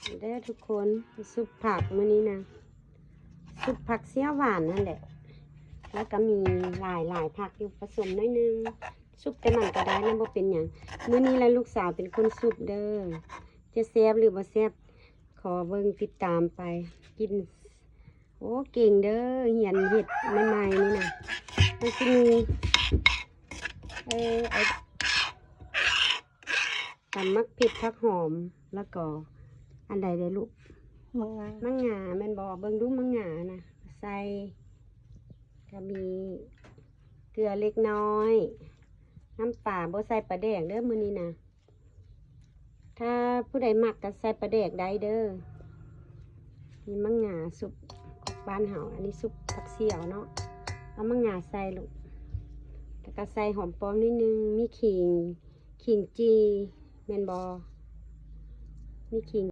เด้อทุกคนซุปผักมื้อนี้นะซุปผักเสี้ยวหวานนั่นแหละแล้วก็มีหลายผักอยู่ผสมน้อยนึงซุปแต่มันก็ได้นะบ่เป็นหยังมื้อนี้แล้วลูกสาวเป็นคนซุปเด้อจะแซ่บหรือบ่แซ่บขอเบิ่งติดตามไปกินโอ้เก่งเด้อเหียนเห็ดใหม่ๆนี่นะมันสิมีไอ้ตำมักเผ็ดผักหอมแล้วก็อันใดเด้อลูกมังงาแม่นบ่เบิ่งดูมังงานะใส่ก็มีเกลือเล็กน้อยน้ำปลาบ่ใส่ปลาแดกเด้อมื้อนี้นะถ้าผู้ใดมักก็ใส่ปลาแดกได้เด้อมีมังงาซุปบ้านเฮาอันนี้ซุปผักเสี่ยวเนาะเอามังงาใส่ลูกแล้วก็ใส่หอมป้อมนิดนึงมีขิงจีแม่นบ่มีขิง